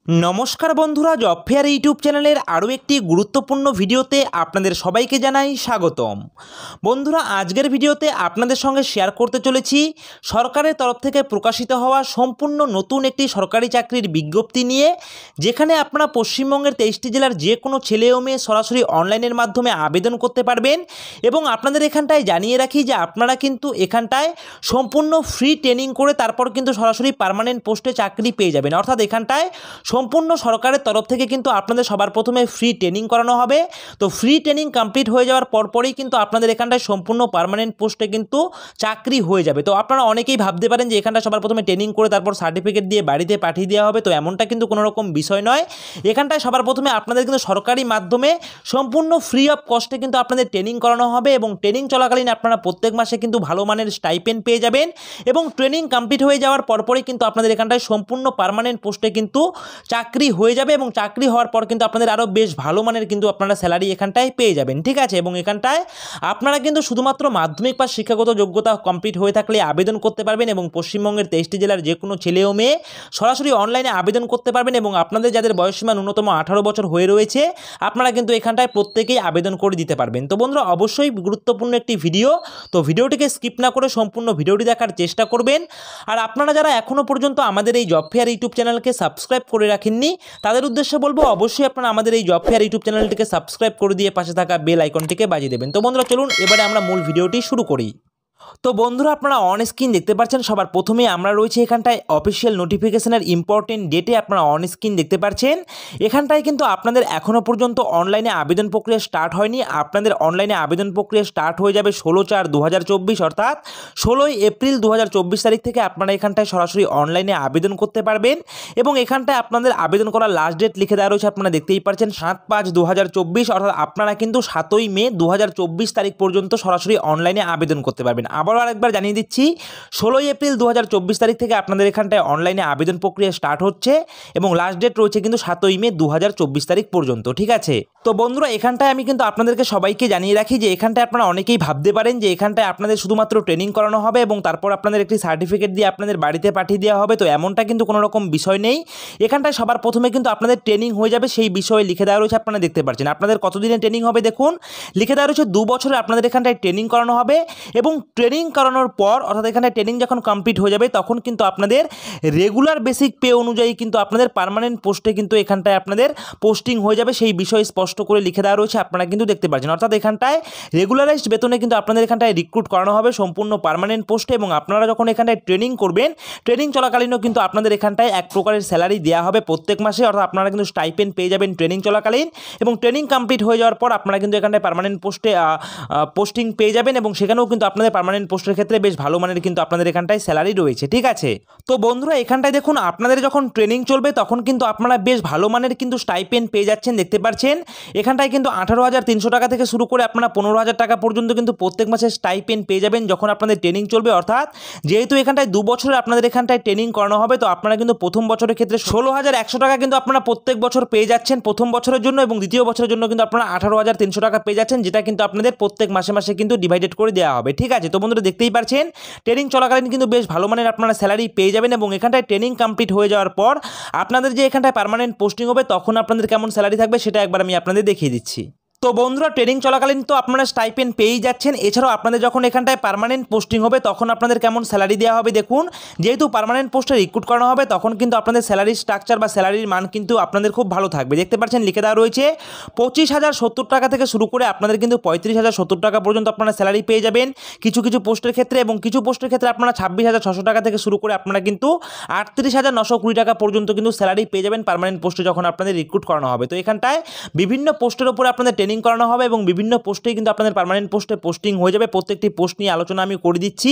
नमस्कार बंधुरा जब फेयर यूट्यूब चैनल आरो एक गुरुत्वपूर्ण भिडियोते आपनादेर सबाइके जानाई स्वागतम। बंधुरा आजकेर भिडियोते आपनादेर संगे शेयर करते चलेछि सरकारेर तरफ थेके प्रकाशित हवा सम्पूर्ण नतून एकटी सरकारी चाकरिर विज्ञप्ति निये, जेखाने आपनारा पश्चिमबंगेर 23टी जेलार जे कोनो छेले ओ मेये सरासरि अनलाइनेर माध्यमे आवेदन करते पारबेन। एबं आपनादेर एखानटाय जानिये राखी जे आपनारा किन्तु एखानटाय सम्पूर्ण फ्री ट्रेनिंग करे तारपर किन्तु सरासरि पार्मानेंट पोस्टे चाकरि पेये जाबेन। अर्थात एखानटाय सम्पूर्ण सरकारेर तरफ थेके किन्तु आपनादेर सबार प्रथमे फ्री ट्रेनिंग करानो हबे। तो फ्री ट्रेनिंग कमप्लीट हो जाओयार परपरई किन्तु आपनादेर एखानटाय सम्पूर्ण पार्मानेंट पोस्टे किन्तु चाकरि हये जाबे। तो आपनारा अनेकेई भाबते पारेन जे एखानटाय सबार प्रथमे ट्रेनिंग करे तारपर सार्टिफिकेट दिये बाड़ीते पाठिये देওয়া হবে। तो एमनटा किन्तु कोनो रकम विषय नय। एखानटाय सबार प्रथमे आपनादेर किन्तु सरकारी माध्यमे सम्पूर्ण फ्री अफ कस्टे किन्तु आपनादेर ट्रेनिंग करानो हबे एबं ट्रेनिंग चलाकालीन आपनारा प्रत्येक मासे किन्तु भालो मानेर स्टाइपेंड पेये जाबेन एबं ट्रेनिंग कमप्लीट हये जाओयार परपरई किन्तु आपनादेर एखानटाय सम्पूर्ण पार्मानेंट पोस्टे किन्तु चाकरि হয়ে যাবে এবং চাকরি হওয়ার পর কিন্তু আপনাদের আরো বেশ ভালো মানের কিন্তু আপনারা স্যালারি এখানটায় পেয়ে যাবেন। ঠিক আছে, এবং এখানটায় আপনারা কিন্তু শুধুমাত্র মাধ্যমিক পাস শিক্ষাগত যোগ্যতা কমপ্লিট হয়ে থাকলে আবেদন করতে পারবেন এবং পশ্চিমবঙ্গের 23টি জেলার যে কোনো ছেলে ও মেয়ে সরাসরি অনলাইনে আবেদন করতে পারবেন এবং আপনাদের যাদের বয়সসীমা ন্যূনতম 18 বছর হয়ে রয়েছে আপনারা কিন্তু এখানটায় প্রত্যেকেই আবেদন করে দিতে পারবেন। তো বন্ধুরা অবশ্যই গুরুত্বপূর্ণ একটি ভিডিও, তো ভিডিওটিকে স্কিপ না করে সম্পূর্ণ ভিডিওটি দেখার চেষ্টা করবেন। আর আপনারা যারা এখনো পর্যন্ত আমাদের এই জব ফেয়ার ইউটিউব চ্যানেলকে সাবস্ক্রাইব করে রাখেননি তাদের উদ্দেশ্যে বলবো অবশ্যই আপনারা আমাদের এই জব ফেয়ার ইউটিউব চ্যানেলটিকে সাবস্ক্রাইব করে দিয়ে পাশে থাকা বেল আইকনটিকে বাজিয়ে দেবেন। তো বন্ধুরা চলুন এবারে আমরা মূল ভিডিওটি শুরু করি। তো বন্ধুরা আপনারা অন স্ক্রিন দেখতে পাচ্ছেন সবার প্রথমে আমরা রয়েছে এখানটায় অফিসিয়াল নোটিফিকেশনের ইম্পর্টেন্ট ডেটে আপনারা অন স্ক্রিন দেখতে পাচ্ছেন। এখানটায় কিন্তু আপনাদের এখনো পর্যন্ত অনলাইনে আবেদন প্রক্রিয়া স্টার্ট হয়নি। আপনাদের অনলাইনে আবেদন প্রক্রিয়া স্টার্ট হয়ে যাবে 16/4/2024 অর্থাৎ 16 এপ্রিল 2024 তারিখ থেকে আপনারা এখানটায় সরাসরি অনলাইনে আবেদন করতে পারবেন এবং এখানটায় আপনাদের আবেদন করার লাস্ট ডেট লিখে দেওয়া রয়েছে আপনারা দেখতেই পাচ্ছেন 7/5/2024 অর্থাৎ আপনারা কিন্তু 7ই মে 2024 তারিখ পর্যন্ত সরাসরি অনলাইনে আবেদন করতে পারবেন। আবারও আরেকবার জানিয়ে দিচ্ছি 16 এপ্রিল 2024 তারিখ থেকে আপনাদের এখানটায় অনলাইনে আবেদন প্রক্রিয়া স্টার্ট হচ্ছে এবং লাস্ট ডেট রয়েছে কিন্তু 7ই মে 2024 তারিখ পর্যন্ত। ঠিক আছে, তো বন্ধুরা এখানটায় আমি কিন্তু আপনাদেরকে সবাইকে জানিয়ে রাখি যে এখানটায় আপনারা অনেকেই ভাবতে পারেন যে এখানটায় আপনাদের শুধুমাত্র ট্রেনিং করানো হবে এবং তারপর আপনাদের একটি সার্টিফিকেট দিয়ে আপনাদের বাড়িতে পাঠিয়ে দেওয়া হবে। তো এমনটা কিন্তু কোনো রকম বিষয় নেই। এখানটায় সবার প্রথমে কিন্তু আপনাদের ট্রেনিং হয়ে যাবে, সেই বিষয়ে লিখে দেওয়া রয়েছে আপনারা দেখতে পাচ্ছেন। আপনাদের কতদিনের ট্রেনিং হবে দেখুন লিখে দেওয়া রয়েছে 2 বছরের আপনাদের এখানটায় ট্রেনিং করানো হবে এবং ট্রেনিং করানোর পর অর্থাৎ এখানে ট্রেনিং যখন কমপ্লিট হয়ে যাবে তখন কিন্তু আপনাদের রেগুলার বেসিক পে অনুযায়ী কিন্তু আপনাদের পার্মানেন্ট পোস্টে কিন্তু এখানটায় আপনাদের পোস্টিং হয়ে যাবে, সেই বিষয়ে স্পষ্ট করে লিখে দেওয়া রয়েছে আপনারা কিন্তু দেখতে পাচ্ছেন। অর্থাৎ এখানটায় রেগুলারাইজড বেতনে কিন্তু আপনাদের এখানটায় রিক্রুট করানো হবে সম্পূর্ণ পার্মানেন্ট পোস্টে এবং আপনারা যখন এখানটায় ট্রেনিং করবেন ট্রেনিং চলাকালীনও কিন্তু আপনাদের এখানটায় এক প্রকারের স্যালারি দেওয়া হবে প্রত্যেক মাসে। অর্থাৎ আপনারা কিন্তু স্টাইপেন্ড পেয়ে যাবেন ট্রেনিং চলাকালীন এবং ট্রেনিং কমপ্লিট হয়ে যাওয়ার পর আপনারা কিন্তু এখানটায় পার্মানেন্ট পোস্টে পোস্টিং পেয়ে যাবেন এবং সেখানেও কিন্তু আপনাদের পার্মানেন্ট পোস্টের ক্ষেত্রে বেশ ভালো মানের কিন্তু আপনাদের এখানটায় স্যালারি রয়েছে। ঠিক আছে, তো বন্ধুরা এখানটায় দেখুন আপনাদের যখন ট্রেনিং চলবে তখন কিন্তু আপনারা বেশ ভালো মানের কিন্তু স্টাইপেন্ড পেয়ে যাচ্ছেন দেখতে পাচ্ছেন। এখানটায় কিন্তু 18,300 টাকা থেকে শুরু করে আপনারা 15,000 টাকা পর্যন্ত কিন্তু প্রত্যেক মাসে স্টাইপেন্ড পেয়ে যাবেন যখন আপনাদের ট্রেনিং চলবে। অর্থাৎ যেহেতু এখানটায় 2 বছরের আপনাদের এখানটায় ট্রেনিং করানো হবে তো আপনারা কিন্তু প্রথম বছরের ক্ষেত্রে 16,100 টাকা কিন্তু আপনারা প্রত্যেক বছর পেয়ে যাচ্ছেন প্রথম বছরের জন্য এবং দ্বিতীয় বছরের জন্য কিন্তু আপনারা 18,300 টাকা পেয়ে যাচ্ছেন, যেটা কিন্তু আপনাদের প্রত্যেক মাসে মাসে কিন্তু ডিভাইডেড করে দেওয়া হবে। ঠিক আছে, তো বন্ধুরা দেখতেই পাচ্ছেন ট্রেনিং চলাকালীন কিন্তু বেশ ভালো মানের আপনারা স্যালারি পেয়ে যাবেন এবং এখানটায় ট্রেনিং কমপ্লিট হয়ে যাওয়ার পর আপনাদের যে এখানটায় পার্মানেন্ট পোস্টিং হবে তখন আপনাদের কেমন স্যালারি থাকবে সেটা একবার আমি আপনাদের দেখিয়ে দিচ্ছি। তো বন্ধুরা ট্রেনিং চলাকালীন তো আপনারা স্টাইপেন্ড পেয়েই যাচ্ছেন, এছাড়াও আপনাদের যখন এখানটায় পার্মানেন্ট পোস্টিং হবে তখন আপনাদের কেমন স্যালারি দেওয়া হবে দেখুন। যেহেতু পার্মানেন্ট পোস্টে রিক্রুট করানো হবে তখন কিন্তু আপনাদের স্যালারি স্ট্রাকচার বা স্যালারির মান কিন্তু আপনাদের খুব ভালো থাকবে। দেখতে পাচ্ছেন লিখে দেওয়া রয়েছে 25,070 টাকা থেকে শুরু করে আপনাদের কিন্তু 35,070 টাকা পর্যন্ত আপনারা স্যালারি পেয়ে যাবেন কিছু কিছু পোস্টের ক্ষেত্রে এবং কিছু পোস্টের ক্ষেত্রে আপনারা 26,600 টাকা থেকে শুরু করে আপনারা কিন্তু 38,920 টাকা পর্যন্ত কিন্তু স্যালারি পেয়ে যাবেন পার্মানেন্ট পোস্টে যখন আপনাদের রিক্রুট করানো হবে। তো এখানটায় বিভিন্ন পোস্টের উপরে আপনাদের ট্রেনিং করানো হবে এবং বিভিন্ন পোস্টেই কিন্তু আপনাদের পার্মানেন্ট পোস্টে পোস্টিং হয়ে যাবে। প্রত্যেকটি পোস্ট নিয়ে আলোচনা আমি করে দিচ্ছি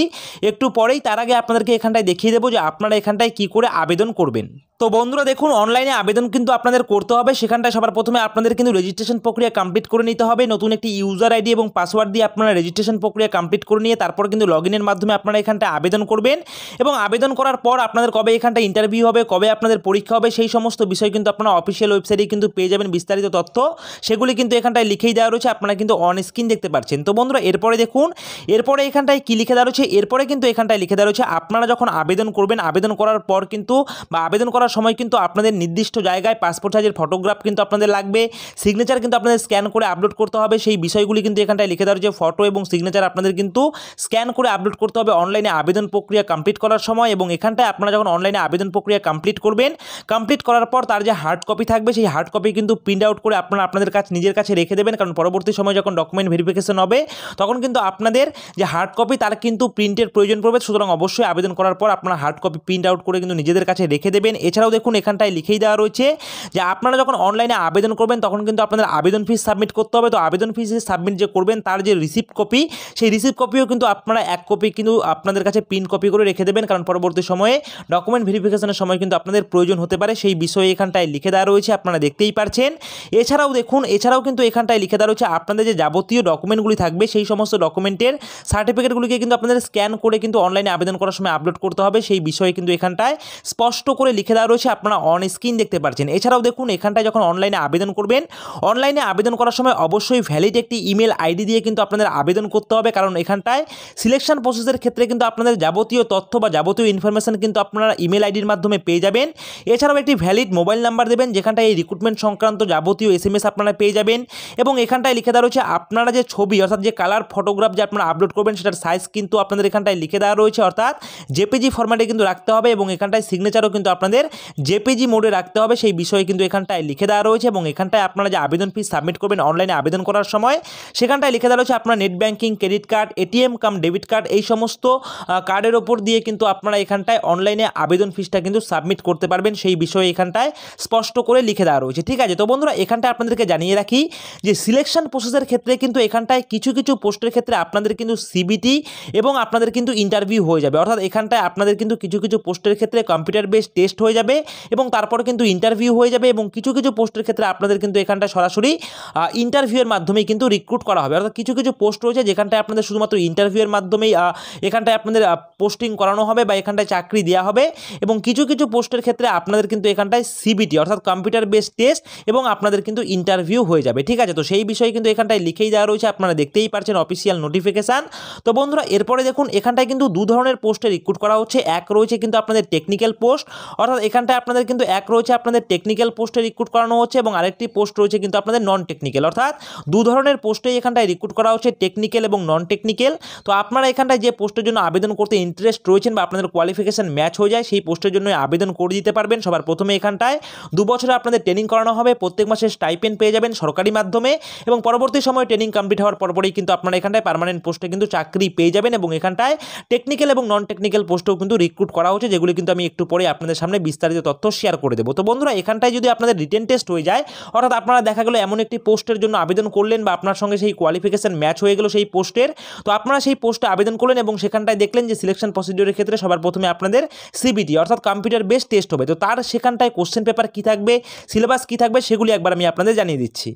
একটু পরেই, তার আগে আপনাদেরকে এখানটায় দেখিয়ে দেবো যে আপনারা এখানটায় কি করে আবেদন করবেন। তো বন্ধুরা দেখুন অনলাইনে আবেদন কিন্তু আপনাদের করতে হবে, সেখানটায় সবার প্রথমে আপনাদের কিন্তু রেজিস্ট্রেশন প্রক্রিয়া কমপ্লিট করে নিতে হবে। নতুন একটি ইউজার আইডি এবং পাসওয়ার্ড দিয়ে আপনারা রেজিস্ট্রেশন প্রক্রিয়া কমপ্লিট করে নিয়ে তারপর কিন্তু লগইনের মাধ্যমে আপনারা এখানটায় আবেদন করবেন এবং আবেদন করার পর আপনাদের কবে এখানটায় ইন্টারভিউ হবে, কবে আপনাদের পরীক্ষা হবে সেই সমস্ত বিষয় কিন্তু আপনারা অফিসিয়াল ওয়েবসাইটে কিন্তু পেয়ে যাবেন বিস্তারিত তথ্য, সেগুলি কিন্তু এখানটায় লিখেই দেওয়া রয়েছে আপনারা কিন্তু অন স্ক্রিন দেখতে পাচ্ছেন। তো বন্ধুরা এরপরে দেখুন এরপরে এখানটায় কি লিখে দেওয়া রয়েছে, এরপরে কিন্তু এখানটায় লিখে দেওয়া রয়েছে আপনারা যখন আবেদন করবেন আবেদন করার পর কিন্তু বা আবেদন করার করার সময় কিন্তু আপনাদের নির্দিষ্ট জায়গায় পাসপোর্ট সাইজের ফটোগ্রাফ কিন্তু আপনাদের লাগবে, সিগনেচার কিন্তু আপনাদের স্ক্যান করে আপলোড করতে হবে, সেই বিষয়গুলি কিন্তু এখানটায় লিখে দেওয়া রয়েছে। ফটো এবং সিগনেচার আপনাদের কিন্তু স্ক্যান করে আপলোড করতে হবে অনলাইনে আবেদন প্রক্রিয়া কমপ্লিট করার সময়। এবং এখানটায় আপনারা যখন অনলাইনে আবেদন প্রক্রিয়া কমপ্লিট করবেন, কমপ্লিট করার পর তার যে হার্ড কপি থাকবে সেই হার্ড কপি কিন্তু প্রিন্ট আউট করে আপনারা আপনাদের কাছে নিজের কাছে রেখে দেবেন, কারণ পরবর্তী সময় যখন ডকুমেন্ট ভেরিফিকেশন হবে তখন কিন্তু আপনাদের যে হার্ড কপি তার কিন্তু প্রিন্টের প্রয়োজন পড়বে। সুতরাং অবশ্যই আবেদন করার পর আপনারা হার্ড কপি প্রিন্ট আউট করে কিন্তু নিজেদের কাছে রেখে দেবেন। এছাড়াও দেখুন এখানটায় লিখেই দেওয়া রয়েছে যে আপনারা যখন অনলাইনে আবেদন করবেন তখন কিন্তু আপনাদের আবেদন ফিস সাবমিট করতে হবে। তো আবেদন ফিস সাবমিট যে করবেন তার যে রিসিপ্ট কপি, সেই রিসিপ্ট কপিও কিন্তু আপনারা এক কপি কিন্তু আপনাদের কাছে প্রিন্ট কপি করে রেখে দেবেন, কারণ পরবর্তী সময়ে ডকুমেন্ট ভেরিফিকেশনের সময় কিন্তু আপনাদের প্রয়োজন হতে পারে। সেই বিষয়ে এখানটায় লিখে দেওয়া রয়েছে, আপনারা দেখতেই পারছেন। এছাড়াও দেখুন এছাড়াও কিন্তু এখানটায় লিখে দেওয়া রয়েছে আপনাদের যে যাবতীয় ডকুমেন্টগুলি থাকবে সেই সমস্ত ডকুমেন্টের সার্টিফিকেটগুলিকে কিন্তু আপনাদের স্ক্যান করে কিন্তু অনলাইনে আবেদন করার সময় আপলোড করতে হবে, সেই বিষয়ে কিন্তু এখানটায় স্পষ্ট করে লিখে দেওয়া রয়েছে, আপনারা অন স্ক্রিন দেখতে পাচ্ছেন। এছাড়াও দেখুন এখানটায় যখন অনলাইনে আবেদন করবেন, অনলাইনে আবেদন করার সময় অবশ্যই ভ্যালিড একটি ইমেল আইডি দিয়ে কিন্তু আপনাদের আবেদন করতে হবে, কারণ এখানটায় সিলেকশন প্রসেসের ক্ষেত্রে কিন্তু আপনাদের যাবতীয় তথ্য বা যাবতীয় ইনফরমেশন কিন্তু আপনারা ইমেল আইডির মাধ্যমে পেয়ে যাবেন। এছাড়াও একটি ভ্যালিড মোবাইল নাম্বার দেবেন, যেখানটায় এই রিক্রুটমেন্ট সংক্রান্ত যাবতীয় SMS আপনারা পেয়ে যাবেন। এবং এখানটায় লিখে দেওয়া রয়েছে আপনারা যে ছবি অর্থাৎ যে কালার ফটোগ্রাফ যে আপনারা আপলোড করবেন সেটার সাইজ কিন্তু আপনাদের এখানটায় লিখে দেওয়া রয়েছে, অর্থাৎ JPG ফরম্যাটে কিন্তু রাখতে হবে। এবং এখানটায় সিগনেচারও কিন্তু আপনাদের JPG মোডে রাখতে হবে, সেই বিষয়ে কিন্তু এখানটায় লিখে দেওয়া রয়েছে। এবং এখানটায় আপনারা যে আবেদন ফি সাবমিট করবেন অনলাইনে আবেদন করার সময়, সেখানটায় লিখে দেওয়া রয়েছে আপনারা net banking, credit card, ATM কাম ডেবিট কার্ড এই সমস্ত কার্ডের ওপর দিয়ে কিন্তু আপনারা এখানটায় অনলাইনে আবেদন ফিসটা কিন্তু সাবমিট করতে পারবেন, সেই বিষয়ে এখানটায় স্পষ্ট করে লিখে দেওয়া রয়েছে। ঠিক আছে, তো বন্ধুরা এখানটায় আপনাদেরকে জানিয়ে রাখি যে সিলেকশন প্রসেসের ক্ষেত্রে কিন্তু এখানটায় কিছু কিছু পোস্টের ক্ষেত্রে আপনাদের কিন্তু CBT এবং আপনাদের কিন্তু ইন্টারভিউ হয়ে যাবে, অর্থাৎ এখানটায় আপনাদের কিন্তু কিছু কিছু পোস্টের ক্ষেত্রে কম্পিউটার বেসড টেস্ট হয়ে যাবে এবং তারপর কিন্তু ইন্টারভিউ হয়ে যাবে। এবং কিছু কিছু পোস্টের ক্ষেত্রে আপনাদের কিন্তু এখানটায় সরাসরি ইন্টারভিউয়ের মাধ্যমেই কিন্তু রিক্রুট করা হবে, অর্থাৎ কিছু কিছু পোস্ট রয়েছে যেখানটায় আপনাদের শুধুমাত্র ইন্টারভিউয়ের মাধ্যমেই এখানটায় আপনাদের পোস্টিং করানো হবে বা এখানটায় চাকরি দেওয়া হবে। এবং কিছু কিছু পোস্টের ক্ষেত্রে আপনাদের কিন্তু এখানটায় CBT অর্থাৎ কম্পিউটার বেসড টেস্ট এবং আপনাদের কিন্তু ইন্টারভিউ হয়ে যাবে। ঠিক আছে, তো সেই বিষয়ে কিন্তু এখানটায় লিখেই দেওয়া রয়েছে, আপনারা দেখতেই পারছেন অফিসিয়াল নোটিফিকেশান। তো বন্ধুরা এরপরে দেখুন এখানটায় কিন্তু দু ধরনের পোস্টে রিক্রুট করা হচ্ছে। এক রয়েছে কিন্তু আপনাদের টেকনিক্যাল পোস্ট, অর্থাৎ এখানটায় আপনাদের কিন্তু এক রয়েছে আপনাদের টেকনিক্যাল পোস্টে রিক্রুট করানো হচ্ছে এবং আরেকটি পোস্ট রয়েছে কিন্তু আপনাদের নন টেকনিক্যাল, অর্থাৎ দু ধরনের পোস্টেই এখানটায় রিক্রুট করা হচ্ছে, টেকনিক্যাল এবং নন টেকনিক্যাল। তো আপনারা এখানটায় যে পোস্টের জন্য আবেদন করতে ইন্টারেস্ট রয়েছেন বা আপনাদের কোয়ালিফিকেশন ম্যাচ হয়ে যায় সেই পোস্টের জন্য আবেদন করে দিতে পারবেন। সবার প্রথমে এখানটায় 2 বছরে আপনাদের ট্রেনিং করানো হবে, প্রত্যেক মাসে স্টাইপেন্ড পেয়ে যাবেন সরকারি মাধ্যমে এবং পরবর্তী সময়ে ট্রেনিং কমপ্লিট হওয়ার পরপরই কিন্তু আপনারা এখানটায় পার্মানেন্ট পোস্টে কিন্তু চাকরি পেয়ে যাবেন। এবং এখানটায় টেকনিক্যাল এবং নন টেকনিক্যাল পোস্টেও কিন্তু রিক্রুট করা হচ্ছে, যেগুলি কিন্তু আমি একটু পরে আপনাদের সামনে বিস্তারিত তথ্য শেয়ার করে দেবো। তো বন্ধুরা এখানটায় যদি আপনাদের রিটেন টেস্ট হয়ে যায়, অর্থাৎ আপনারা দেখা গেলো এমন একটি পোস্টের জন্য আবেদন করলেন বা আপনার সঙ্গে সেই কোয়ালিফিকেশন ম্যাচ হয়ে গেল সেই পোস্টের, তো আপনারা সেই পোস্টে আবেদন করলেন এবং সেখানটায় দেখলেন যে সিলেকশন প্রসিডিওরের ক্ষেত্রে সবার প্রথমে আপনাদের CBT অর্থাৎ কম্পিউটার বেসড টেস্ট হবে। তো তার সেখানটায় কোশ্চেন পেপার কী থাকবে, সিলেবাস কী থাকবে সেগুলি একবার আমি আপনাদের জানিয়ে দিচ্ছি।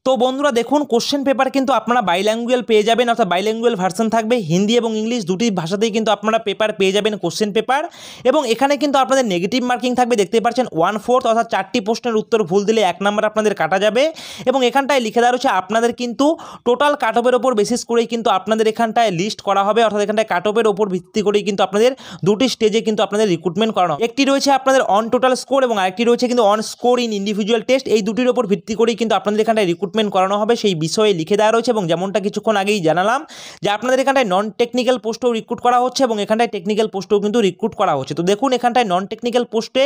তো বন্ধুরা দেখুন কোশ্চেন পেপার কিন্তু আপনারা বাইল্যাঙ্গুয়াল পেয়ে যাবেন, অর্থাৎ বাইল্যাঙ্গুয়াল ভার্সন থাকবে, হিন্দি এবং ইংলিশ দুটি ভাষাতেই কিন্তু আপনারা পেপার পেয়ে যাবেন কোশ্চেন পেপার। এবং এখানে কিন্তু আপনাদের নেগেটিভ মার্কিং থাকবে, দেখতে পাচ্ছেন 1/4 অর্থাৎ 4টি প্রশ্নের উত্তর ভুল দিলে 1 নাম্বার আপনাদের কাটা যাবে। এবং এখানটায় লিখে দেওয়া রয়েছে আপনাদের কিন্তু টোটাল কাট অফের ওপর বেসিস করেই কিন্তু আপনাদের এখানটায় লিস্ট করা হবে, অর্থাৎ এখানটায় কাট অফের ওপর ভিত্তি করেই কিন্তু আপনাদের দুটি স্টেজে কিন্তু আপনাদের রিক্রুটমেন্ট করানো, একটি রয়েছে আপনাদের অন টোটাল স্কোর এবং আরেকটি রয়েছে কিন্তু on score in individual test. এই দুটির ওপর ভিত্তি করেই কিন্তু আপনাদের এখানটায় রিক্রুটমেন্ট করানো হবে, সেই বিষয়ে লিখে দেওয়া রয়েছে। এবং যেমনটা কিছুক্ষণ আগেই জানালাম যে আপনাদের এখানটায় নন টেকনিক্যাল পোস্টেও রিক্রুট করা হচ্ছে এবং এখানটায় টেকনিক্যাল পোস্টেও কিন্তু রিক্রুট করা হচ্ছে। তো দেখুন এখানটায় নন টেকনিক্যাল পোস্টে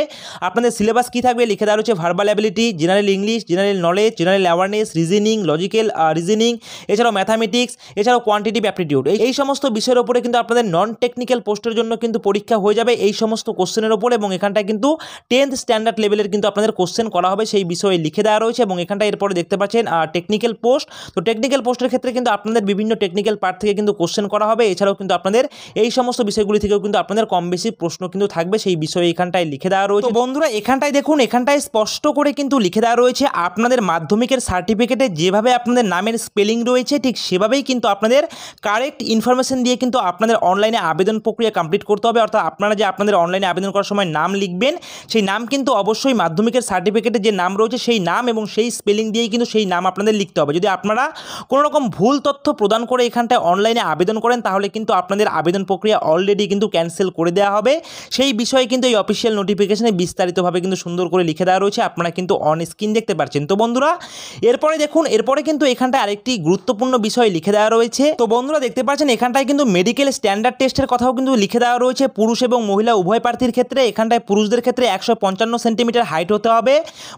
আপনাদের সিলেবাস কী থাকবে লিখে দেওয়া রয়েছে, verbal ability, general English, general knowledge, general awareness, reasoning, logical reasoning, এছাড়াও ম্যাথামেটিক্স, এছাড়াও কোয়ান্টিটিভ অ্যাপটিটিউড, এই সমস্ত বিষয়ের উপরে কিন্তু আপনাদের নন টেকনিক্যাল পোস্টের জন্য কিন্তু পরীক্ষা হয়ে যাবে এই সমস্ত কোশ্চেনের ওপর। এবং এখানটায় কিন্তু 10th স্ট্যান্ডার্ড লেভেলের কিন্তু আপনাদের কোশ্চেন করা হবে, সেই বিষয়ে লিখে দেওয়া রয়েছে। এবং এখানটায় এরপরে দেখতে পাচ্ছেন টেকনিক্যাল পোস্ট, তো টেকনিক্যাল পোস্টের ক্ষেত্রে কিন্তু আপনাদের বিভিন্ন টেকনিক্যাল পার্ট থেকে কিন্তু কোশ্চেন করা হবে, এছাড়াও কিন্তু আপনাদের এই সমস্ত বিষয়গুলি থেকেও কিন্তু আপনাদের কম বেশি প্রশ্ন কিন্তু থাকবে, সেই বিষয়ে এখানটায় লিখে দেওয়া রয়েছে। তো বন্ধুরা এখানটায় দেখুন এখানটায় স্পষ্ট করে কিন্তু লিখে দেওয়া রয়েছে আপনাদের মাধ্যমিকের সার্টিফিকেটে যেভাবে আপনাদের নামের স্পেলিং রয়েছে ঠিক সেভাবেই কিন্তু আপনাদের কারেক্ট ইনফরমেশন দিয়ে কিন্তু আপনাদের অনলাইনে আবেদন প্রক্রিয়া কমপ্লিট করতে হবে, অর্থাৎ আপনারা যে আপনাদের অনলাইনে আবেদন করার সময় নাম লিখবেন সেই নাম কিন্তু অবশ্যই মাধ্যমিকের সার্টিফিকেটে যে নাম রয়েছে সেই নাম এবং সেই স্পেলিং দিয়েই কিন্তু সেই নাম আপনাদের লিখতে হবে। যদি আপনারা কোনো রকম ভুল তথ্য প্রদান করে এখানটায় অনলাইনে আবেদন করেন তাহলে কিন্তু আপনাদের আবেদন প্রক্রিয়া অলরেডি কিন্তু ক্যান্সেল করে দেওয়া হবে। সেই বিষয়ে কিন্তু এই অফিসিয়াল নোটিফিকেশনে বিস্তারিতভাবে কিন্তু সুন্দর করে লিখে দেওয়া রয়েছে, আপনারা কিন্তু অন স্ক্রিন দেখতে পাচ্ছেন। তো বন্ধুরা এরপরে দেখুন, এরপরে কিন্তু এখানটায় আরেকটি গুরুত্বপূর্ণ বিষয় লিখে দেওয়া রয়েছে। তো বন্ধুরা দেখতে পাচ্ছেন এখানটায় কিন্তু মেডিকেল স্ট্যান্ডার্ড টেস্টের কথাও কিন্তু লিখে দেওয়া রয়েছে পুরুষ এবং মহিলা উভয় প্রার্থীর ক্ষেত্রে। এখানটায় পুরুষদের ক্ষেত্রে 155 সেন্টিমিটার হাইট হতে হবে,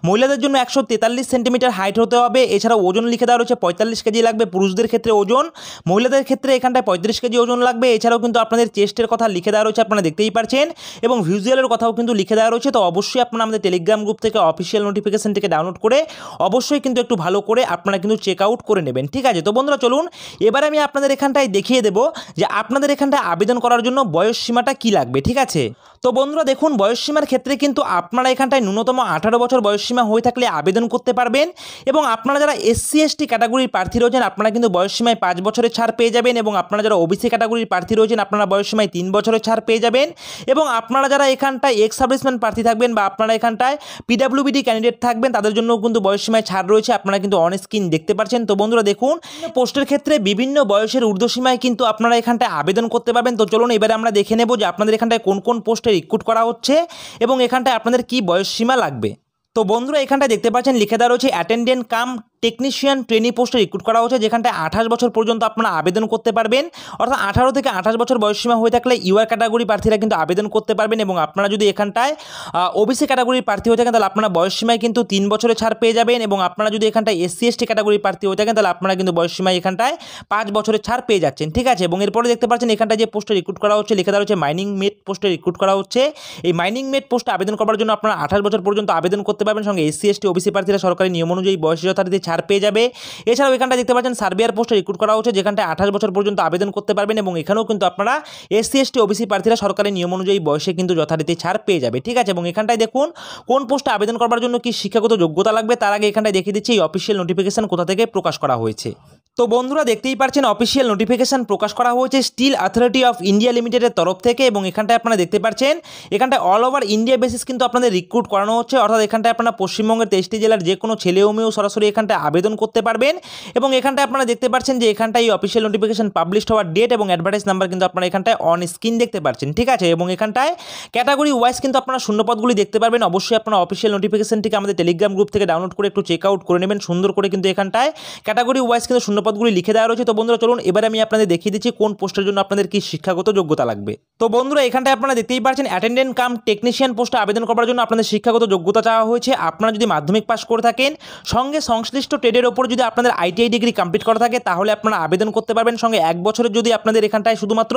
মহিলাদের জন্য 143 সেন্টিমিটার হাইট হতে হবে। এছাড়াও ওজন লিখে দেওয়া রয়েছে 45 কেজি লাগবে পুরুষদের ক্ষেত্রে ওজন, মহিলাদের ক্ষেত্রে এখানটায় 35 কেজি ওজন লাগবে। এছাড়াও কিন্তু আপনাদের চেস্টের কথা লিখে দেওয়া রয়েছে, আপনারা দেখতেই পাচ্ছেন, এবং ভিজুয়ালের কথাও কিন্তু লিখে দেওয়া রয়েছে। তো অবশ্যই আপনারা আমাদের টেলিগ্রাম গ্রুপ থেকে অফিসিয়াল নোটিফিকেশনটিকে ডাউনলোড করে অবশ্যই কিন্তু একটু ভালো করে আপনারা কিন্তু চেক আউট করে নেবেন, ঠিক আছে। তো বন্ধুরা চলুন এবার আমি আপনাদের এখানটায় দেখিয়ে দেবো যে আপনাদের এখানটায় আবেদন করার জন্য বয়স সীমাটা কী লাগবে, ঠিক আছে। তো বন্ধুরা দেখুন, বয়সসীমার ক্ষেত্রে কিন্তু আপনারা এখানটায় ন্যূনতম 18 বছর বয়সসীমা হয়ে থাকলে আবেদন করতে পারবেন, এবং আপনারা যারা SC ST ক্যাটাগরির প্রার্থী রয়েছেন আপনারা কিন্তু বয়সসীমায় 5 বছরের ছাড় পেয়ে যাবেন, এবং আপনারা যারা OBC ক্যাটাগরির প্রার্থী রয়েছেন আপনারা বয়সসীমায় 3 বছরের ছাড় পেয়ে যাবেন, এবং আপনারা যারা এখানটায় এক্স সার্ভিসম্যান প্রার্থী থাকবেন বা আপনারা এখানটায় PWBD ক্যান্ডিডেট থাকবেন তাদের জন্য কিন্তু বয়সসীমায় ছাড় রয়েছে, আপনারা কিন্তু অন স্ক্রিন দেখতে পাচ্ছেন। তো বন্ধুরা দেখুন, পোস্টের ক্ষেত্রে বিভিন্ন বয়সের ঊর্ধ্বসীমায় কিন্তু আপনারা এখানটায় আবেদন করতে পারবেন। তো চলুন এবারে আমরা দেখে নেব যে আপনাদের এখানটায় কোন কোন পোস্টে রিক্রুট করা হচ্ছে এবং এখানটায় আপনাদের কি বয়স সীমা লাগবে। তো বন্ধুরা এখানটায় দেখতে পাচ্ছেন লিখে দেওয়া রয়েছে অ্যাটেন্ডেন্ট কাম টেকনিশিয়ান ট্রেনি পোস্টে রিক্রুট করা হচ্ছে, যেখানটায় 28 বছর পর্যন্ত আপনারা আবেদন করতে পারবেন, অর্থাৎ 18 থেকে 28 বছর বয়সসীমা হয়ে থাকলে UR ক্যাটাগরি প্রার্থীরা কিন্তু আবেদন করতে পারবেন, এবং আপনারা যদি এখানটায় OBC ক্যাটাগরির প্রার্থী হয়ে থাকেন তাহলে আপনারা বয়সসীমায় কিন্তু 3 বছরের ছাড় পেয়ে যাবেন, এবং আপনারা যদি এখানটায় SC ST ক্যাটাগরির প্রার্থী হয়ে থাকেন তাহলে আপনারা কিন্তু বয়সসীমায় এখানটায় 5 বছরের ছাড় পেয়ে যাচ্ছেন, ঠিক আছে। এবং এরপরে দেখতে পাচ্ছেন এখানটায় যে পোস্টে রিক্রুট করা হচ্ছে লিখে দেওয়া হচ্ছে মাইনিং মেট পোস্টে রিক্রুট করা হচ্ছে। এই মাইনিং মেট পোস্টে আবেদন করার জন্য আপনারা 28 বছর পর্যন্ত আবেদন করতে পারবেন, সঙ্গে SC ST OBC প্রার্থীরা সরকারি নিয়ম অনুযায়ী বয়স যথারীতি ছাড় পেয়ে যাবে। এছাড়াও এখানটা দেখতে পাচ্ছেন সার্বিয়ার পোস্টে রিক্রুট করা হচ্ছে, যেখানটায় 28 বছর পর্যন্ত আবেদন করতে পারবেন, এবং এখানেও কিন্তু আপনারা SC ST OBC প্রার্থীরা সরকারি নিয়ম অনুযায়ী বয়সে কিন্তু যথারীতি ছাড় পেয়ে যাবে, ঠিক আছে। এবং এখানটায় দেখুন কোন পোস্টে আবেদন করার জন্য কি শিক্ষাগত যোগ্যতা লাগবে, তার আগে এখানটায় দেখিয়ে দিচ্ছি এই অফিসিয়াল নোটিফিকেশন কোথা থেকে প্রকাশ করা হয়েছে। তো বন্ধুরা দেখতেই পাচ্ছেন অফিসিয়াল নোটিফিকেশন প্রকাশ করা হয়েছে স্টিল অথরিটি অফ ইন্ডিয়া লিমিটেডের তরফ থেকে, এবং এখানটায় আপনারা দেখতে পাচ্ছেন এখানটায় অল ওভার ইন্ডিয়া বেসিস কিন্তু আপনাদের রিক্রুট করানো হচ্ছে, অর্থাৎ এখানটায় আপনারা পশ্চিমবঙ্গের 23টি জেলার যে কোনো ছেলে ও মেয়েও সরাসরি এখানটায় আবেদন করতে পারবেন। এবং এখানটায় আপনারা দেখতে পাচ্ছেন যে এখানটায় এই অফিসিয়াল নোটিফিকেশন পাবলিশ হওয়ার ডেট এবং অ্যাডভার্টাইজ নাম্বার কিন্তু আপনারা এখানটায় অন স্ক্রিন দেখতে পাচ্ছেন, ঠিক আছে। এবং এখানটায় ক্যাটাগরি ওয়াইজ কিন্তু আপনারা শূন্যপদগুলি দেখতে পারবেন। অবশ্যই আপনারা অফিসিয়াল নোটিফিকেশনটিকে আমাদের টেলিগ্রাম গ্রুপ থেকে ডাউনলোড করে একটু চেক আউট করে নেবেন সুন্দর করে, কিন্তু এখানটায় ক্যাটাগরি ওয়াইজ কিন্তু শূন্যপদগুলি লিখে দেওয়া রয়েছে। তো বন্ধুরা চলুন এবারে আমি আপনাদের দেখিয়ে দিচ্ছি কোন পোস্টের জন্য আপনাদের কি শিক্ষাগত যোগ্যতা লাগবে। তো বন্ধুরা এখানটায় আপনারা দেখতেই পাচ্ছেন অ্যাটেন্ডেন্ট কাম টেকনিশিয়ান পোস্টে আবেদন করার জন্য আপনাদের শিক্ষাগত যোগ্যতা চাওয়া হয়েছে। আপনারা যদি মাধ্যমিক পাস করে থাকেন, সঙ্গে সংশ্লিষ্ট ট্রেডের ওপর যদি আপনাদের ITI ডিগ্রি কমপ্লিট করা থাকে তাহলে আপনারা আবেদন করতে পারবেন। সঙ্গে 1 বছরের যদি আপনাদের এখানটায় শুধুমাত্র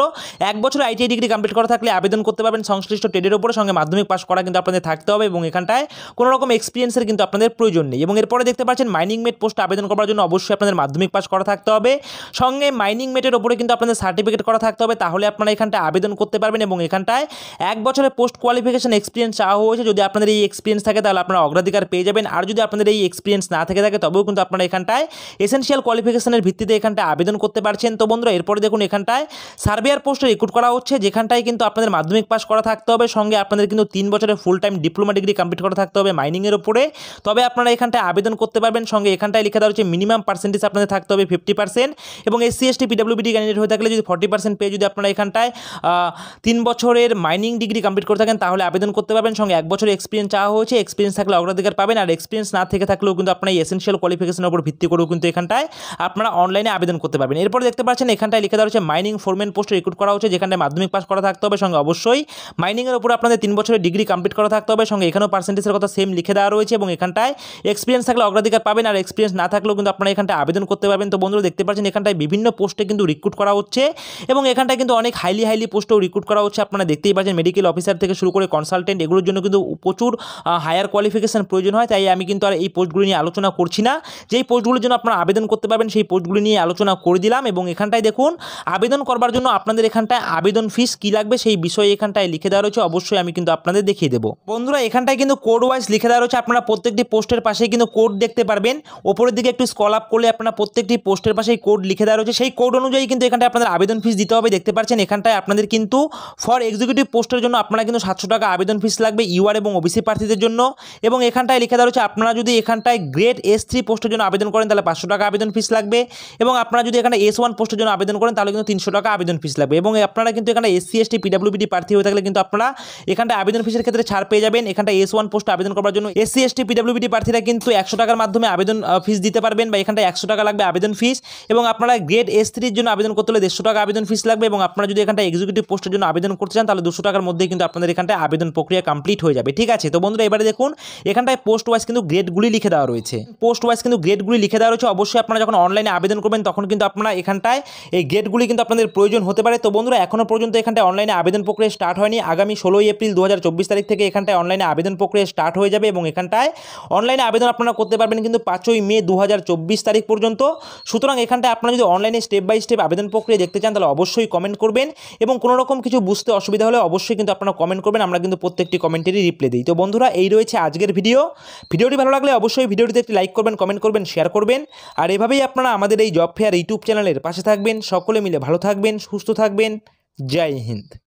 1 বছর ITI ডিগ্রি কমপ্লিট করা থাকলে আবেদন করতে পারবেন সংশ্লিষ্ট ট্রেডের ওপরে, সঙ্গে মাধ্যমিক পাস করা কিন্তু আপনাদের থাকতে হবে, এবং এখানটায় কোনো রকম এক্সপিরিয়েন্সের কিন্তু আপনাদের প্রয়োজন নেই। এবং এরপরে দেখতে পাচ্ছেন মাইনিং মেট পোস্টে আবেদন করার জন্য অবশ্যই আপনাদের মাধ্যমিক পাস করা থাকতে হবে, সঙ্গে মাইনিং মেটের ওপরে কিন্তু আপনাদের সার্টিফিকেট করা থাকতে হবে, তাহলে আপনারা এখানটায় আবেদন করতে পারবেন। এবং এখানটায় 1 বছরের পোস্ট কোয়ালিফিকেশন এক্সপিরিয়েন্স চাওয়া হয়েছে, যদি আপনাদের এই এক্সপিরিয়েন্স থাকে তাহলে আপনারা অগ্রাধিকার পেয়ে যাবেন, আর যদি আপনাদের এই এক্সপিরিয়েন্স না থেকে থাকে তবেও কিন্তু আপনারা এখানটায় এসেনশিয়াল কোয়ালিফিকেশনের ভিত্তিতে এখানটায় আবেদন করতে পারছেন। তো বন্ধুরা এরপরে দেখুন এখানটায় সার্ভেয়ার পোস্টে রিক্রুট করা হচ্ছে, যেখানটায় কিন্তু আপনাদের মাধ্যমিক পাস করা থাকতে হবে, সঙ্গে আপনাদের কিন্তু 3 বছরের full time diploma degree complete করা থাকতে হবে মাইনিংয়ের উপরে, তবে আপনারা এখানটায় আবেদন করতে পারবেন। সঙ্গে এখানটায় লিখে দেওয়া হচ্ছে মিনিমাম পার্সেন্টেজ আপনাদের থাকতে হবে 50%, এবং SC ST PWBD ক্যান্ডিডেট হয়ে থাকলে যদি 40% পেয়ে যদি আপনারা এখানটায় 3 বছরের মাইনিং ডিগ্রি কমপ্লিট করে থাকেন তাহলে আবেদন করতে পারবেন। সঙ্গে 1 বছরের এক্সপিরিয়েন্স চাওয়া হয়েছে, এক্সপিরিয়েন্স থাকলে অগ্রাধিকার পাবেন, আর এক্সপিরিয়েন্স না থেকে থাকলেও কিন্তু আপনারা এসেনশিয়াল কোয়ালিফিকেশনের উপর ভিত্তি করেও কিন্তু এখানটায় আপনারা অনলাইনে আবেদন করতে পারবেন। এরপর দেখতে পাচ্ছেন এখানটায় লিখে দেওয়া হচ্ছে মাইনিং ফোরম্যান পোস্টে রিক্রুট করা হচ্ছে, যেখানে মাধ্যমিক পাস করা থাকতে হবে, সঙ্গে অবশ্যই মাইনিংয়ের উপর আপনাদের 3 বছরের ডিগ্রি কমপ্লিট করা থাকতে হবে, সঙ্গে এখানেও পার্সেন্টেজের কথা সেম লিখে দেওয়া রয়েছে, এবং এখানটায় এক্সপিরিয়েন্স থাকলে অগ্রাধিকার পাবেন, আর এক্সপিরিয়েন্স না থাকলেও কিন্তু আপনারা এখানটায় আবেদন করতে পারবেন। তো বন্ধুরা দেখতে পাচ্ছেন এখানটায় বিভিন্ন পোস্টে কিন্তু রিক্রুট করা হচ্ছে, এবং এখানটায় কিন্তু অনেক হাইলি পোস্টেও রিক্রুট করা হচ্ছে। আপনারা দেখতেই পাচ্ছেন মেডিকেল অফিসার থেকে শুরু করে কনসালটেন্ট এগুলোর জন্য কিন্তু প্রচুর হায়ার কোয়ালিফিকেশন প্রয়োজন হয়, তাই আমি কিন্তু আর এই পোস্টগুলি নিয়ে আলোচনা করছি না। যেই পোস্টগুলির জন্য আপনারা আবেদন করতে পারবেন সেই পোস্টগুলি নিয়ে আলোচনা করে দিলাম। এবং এখানটায় দেখুন আবেদন করবার জন্য আপনাদের এখানটায় আবেদন ফিস কী লাগবে সেই বিষয়ে এখানটায় লিখে দেওয়া রয়েছে, অবশ্যই আমি কিন্তু আপনাদের দেখিয়ে দেবো। বন্ধুরা এখানটায় কিন্তু কোড ওয়াইজ লিখে দেওয়া রয়েছে, আপনারা প্রত্যেকটি পোস্টের পাশেই কিন্তু কোড দেখতে পারবেন। ওপরের দিকে একটু স্ক্রল আপ করলে আপনারা প্রত্যেকটি পোস্টের পাশে কোড লিখে দেওয়া রয়েছে, সেই কোড অনুযায়ী কিন্তু এখানটায় আপনাদের আবেদন ফিস দিতে হবে। দেখতে পাচ্ছেন এখানটায় আপনাদের কিন্তু ফর এক্সিকিউটিভ পোস্টের জন্য আপনারা কিন্তু 700 টাকা আবেদন ফিস লাগবে ইউআর এবং ওবিসি প্রার্থীদের জন্য। এবং এখানটায় লিখে দেওয়া রয়েছে আপনারা যদি এখানটায় গ্রেড S3 পোস্টের জন্য আবেদন করেন তাহলে 500 টাকা আবেদন ফিস লাগবে, এবং আপনারা যদি এখানে S1 পোস্টের জন্য আবেদন করেন তাহলে কিন্তু 300 টাকা আবেদন ফিস লাগবে। এবং আপনারা কিন্তু এখানে SC ST PWBD প্রার্থী হয়ে থাকলে কিন্তু আপনারা এখানটায় আবেদন ফিসের ক্ষেত্রে ছাড় পেয়ে যাবেন। এখানটায় S1 পোস্টে আবেদন করার জন্য SC ST PWBD প্রার্থীরা কিন্তু 100 টাকার মাধ্যমে আবেদন ফিস দিতে পারবেন, বা এখানটায় 100 টাকা লাগবে আবেদন ফিস। এবং আপনারা গ্রেড S3 এর জন্য আবেদন করতে হলে 150 টাকা আবেদন ফিস লাগবে, এবং আপনারা যদি এখানটায় এক্সিকিউটিভ পোস্টের জন্য আবেদন করতে চান তাহলে 200 টাকার মধ্যেই কিন্তু আপনাদের এখানটায় আবেদন প্রক্রিয়া কমপ্লিট হয়ে যাবে। ঠিক আছে, তো বন্ধুরা এবারে দেখুন এখানটায় পোস্ট ওয়াইজ কিন্তু গ্রেডগুলি লিখে দেওয়া রয়েছে। অবশ্যই আপনারা যখন অনলাইনে আবেদন করবেন তখন কিন্তু আপনারা এখানটায় এই গ্রেডগুলি কিন্তু আপনাদের প্রয়োজন হতে পারে। তো বন্ধুরা এখনও পর্যন্ত এখানটায় অনলাইনে আবেদন প্রক্রিয়া স্টার্ট হয়নি। আগামী 16 এপ্রিল 2024 তারিখ থেকে এখানটায় অনলাইনে আবেদন প্রক্রিয়া স্টার্ট হয়ে যাবে, এবং এখানটায় অনলাইনে আবেদন আপনারা করতে পারবেন কিন্তু 5ই মে 2024 তারিখ পর্যন্ত। সুতরাং এখানটায় আপনারা যদি অনলাইনে স্টেপ বাই স্টেপ আবেদন প্রক্রিয়া দেখতে চান তাহলে অবশ্যই কমেন্ট করবেন, এবং কোনো রকম কিছু বুঝতে অসুবিধা হলে অবশ্যই কিন্তু আপনারা কমেন্ট করবেন, আমরা কিন্তু প্রত্যেকটি কমেন্টেরই রিপ্লাই দিই। তো বন্ধুরা এই রয়েছে আজকের ভিডিওটি ভালো লাগলে অবশ্যই ভিডিওটিতে একটি লাইক করবেন, কমেন্ট করবেন, শেয়ার করবেন, আর এভাবেই আপনারা আমাদের এই জব ফেয়ার ইউটিউব চ্যানেলের পাশে থাকবেন। সকলে মিলে ভালো থাকবেন, সুস্থ থাকবেন। জয় হিন্দ।